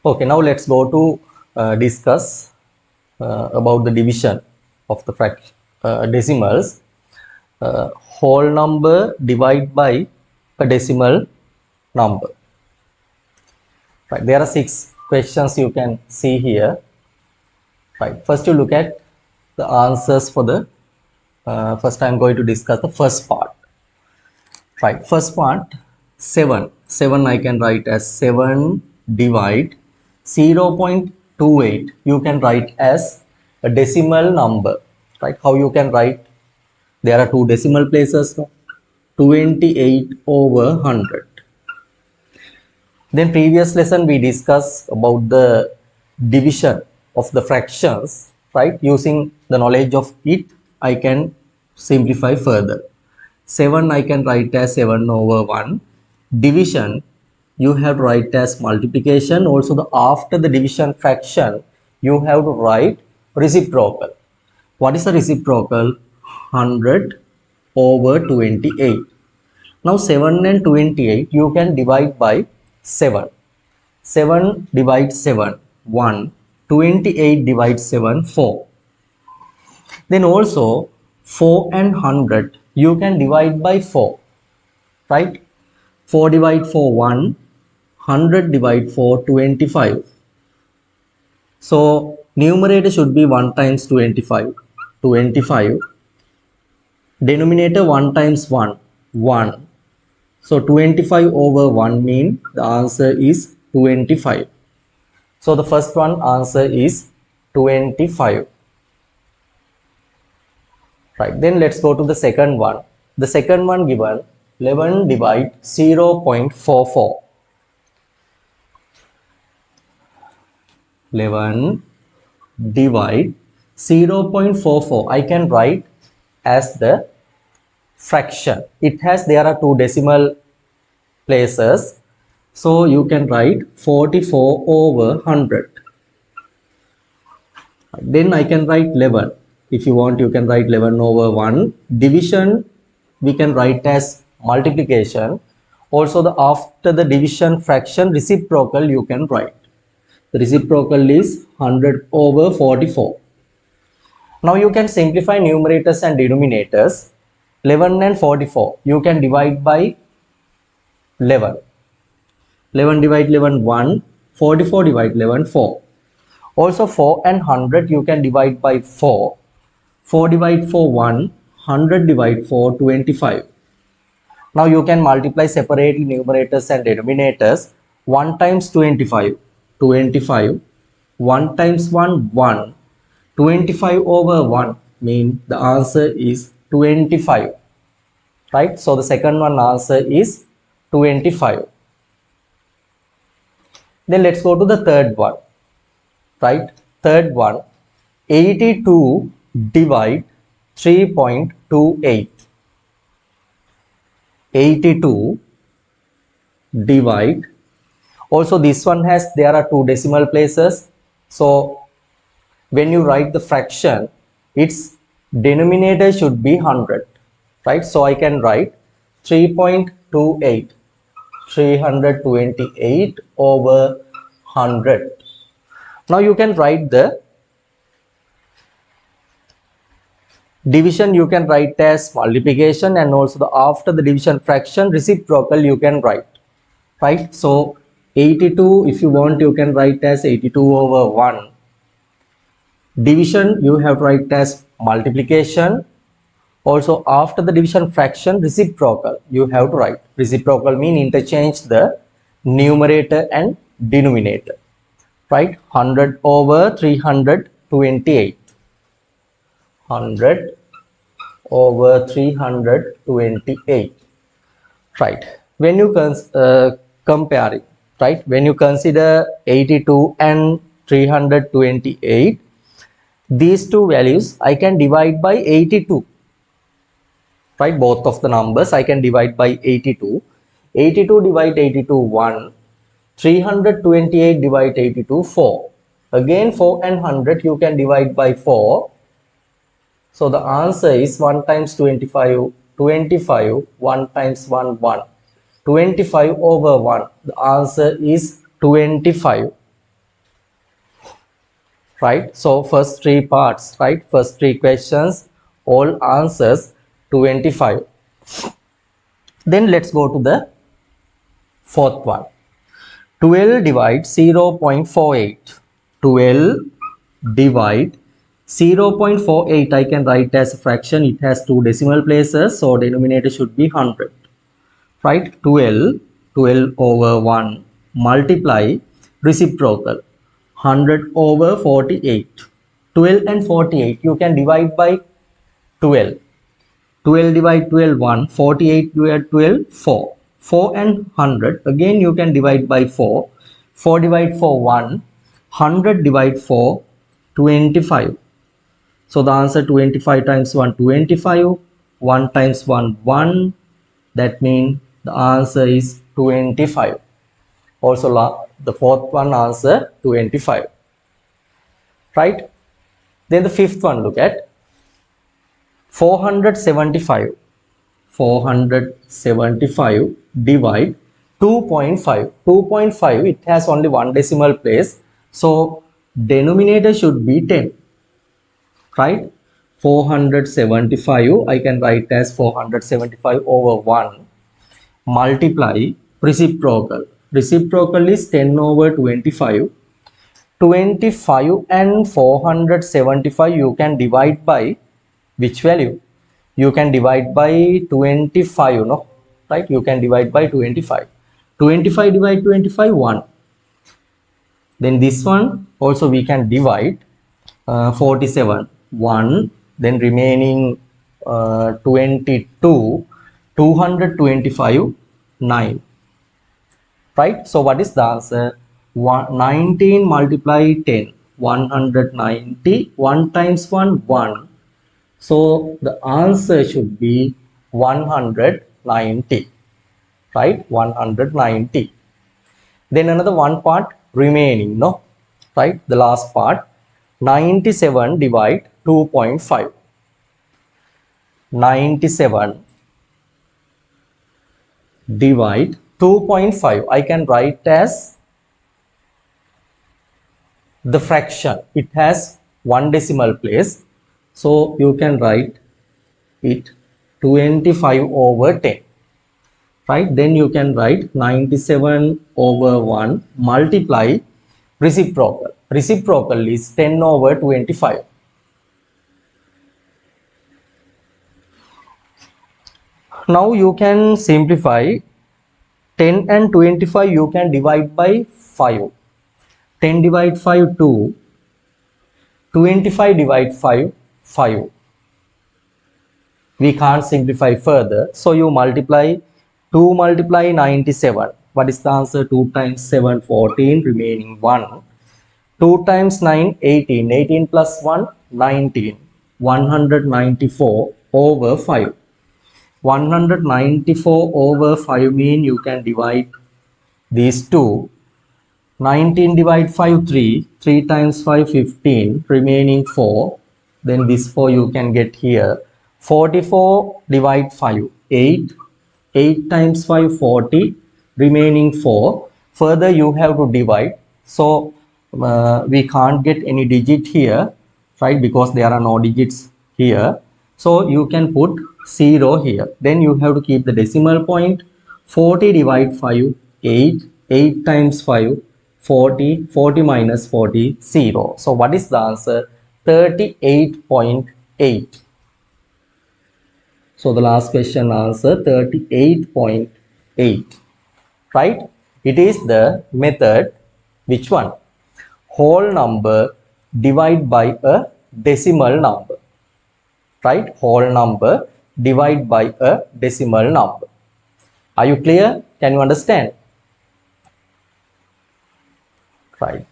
Okay, now let's go to discuss about the division of the decimals. Whole number divide by a decimal number. Right, there are 6 questions you can see here. Right, first you look at the answers for the first I'm going to discuss the first part. Right, first part 7. 7 I can write as 7 divide 0.28. You can write as a decimal number. Right, how you can write? There are 2 decimal places. 28 over 100. Then previous lesson we discussed about the division of the fractions, right? Using the knowledge of it, I can simplify further. 7 I can write as 7 over 1. Division you have to write as multiplication. Also the after the division fraction you have to write reciprocal. What is the reciprocal? 100 over 28. Now 7 and 28 you can divide by 7. 7 divides 7, 1. 28 divides 7, 4. Then also 4 and 100 you can divide by 4. Right? 4 divide 4, 1. 100 divide 4, 25. So numerator should be 1 times 25. 25. Denominator 1 times 1. 1. So 25 over 1 mean the answer is 25. So the first one answer is 25. Right, then let's go to the second one. The second one given 11 divide 0.44. 11 divide 0.44. I can write as the fraction. There are 2 decimal places. So you can write 44 over 100. Then I can write 11. If you want, you can write 11 over 1. Division we can write as multiplication. Also after the division fraction reciprocal you can write. The reciprocal is 100 over 44. Now you can simplify numerators and denominators. 11 and 44 you can divide by 11. 11 divide 11, 1. 44 divide 11, 4. Also 4 and 100 you can divide by 4. 4 divide 4, 1. 100 divide 4, 25. Now you can multiply separately numerators and denominators. 1 times 25, 25. 1 times 1, 1. 25 over 1 mean the answer is 25. Right? So the second one answer is 25. Then let's go to the third one. Right? Third one, 82 divide 3.28. 82 divide. Also this one there are 2 decimal places. So when you write the fraction, its denominator should be 100. Right? So I can write 3.28. 328 over 100. Now you can write the division, you can write as multiplication, and also after the division fraction reciprocal you can write. Right? So 82, if you want, you can write as 82 over 1. Division you have to write as multiplication. Also after the division fraction reciprocal you have to write. Reciprocal mean interchange the numerator and denominator. Right? 100 over 328. 100 over 328. Right? When you compare it, right? When you consider 82 and 328, these 2 values I can divide by 82. Right? Both of the numbers I can divide by 82. 82 divide 82, 1. 328 divide 82, 4. Again 4 and 100 you can divide by 4. So the answer is 1 times 25, 25, 1 times 1, 1. 25 over 1. The answer is 25. right? So first three parts, right? First three questions, all answers 25. Then let's go to the fourth one. 12 divide 0.48. 12 divide 0.48. I can write as a fraction. It has two decimal places, so denominator should be 100. Right? 12 over 1 multiply reciprocal 100 over 48. 12 and 48 you can divide by 12. 12 divide 12 1, 48 divide 12 4. 4 and 100 again you can divide by 4. 4 divide 4 1, 100 divide 4 25. So the answer 25 times 1 25, 1 times 1 1, that means the answer is 25. Also the fourth one answer 25, right? Then the fifth one, look at 475. 475 divide 2.5. 2.5 it has only one decimal place, so denominator should be 10, right? 475 I can write as 475 over 1 multiply reciprocal. Reciprocal is 10 over 25. 25 and 475 you can divide by which value? You can divide by 25, no? Right? You can divide by 25. 25 divide 25, 1. Then this one also we can divide 47, 1. Then remaining 22, 225, 9. Right? So what is the answer? 19 multiply 10, 190. 1 times 1, 1. So the answer should be 190, right? 190. Then another one part remaining, no? Right? The last part, 97 divide 2.5. 97 divide 2.5. I can write as the fraction. It has one decimal place. So you can write it 25 over 10. Right? Then you can write 97 over 1 multiply reciprocal. Reciprocal is 10 over 25. Now you can simplify 10 and 25 you can divide by 5. 10 divide 5 2. 25 divide 5 5. We can't simplify further, so you multiply 2 multiply 97. What is the answer? 2 times 7 14, remaining 1. 2 times 9 18. 18 plus 1 19. 194 over 5. 194 over 5 mean you can divide these two. 19 divide 5 3. 3 times 5 15, remaining 4. Then this 4 you can get here. 44 divide 5 8. 8 times 5 40, remaining 4. Further you have to divide, so we can't get any digit here, right? Because there are no digits here, so you can put 0 here. Then you have to keep the decimal point. 40 divide 5 8. 8 times 5 40. 40 minus 40 0. So what is the answer? 38.8. So the last question answer 38.8, right? It is the method, which one? Whole number divide by a decimal number, right? Whole number divide by a decimal number. Are you clear? Can you understand? Right.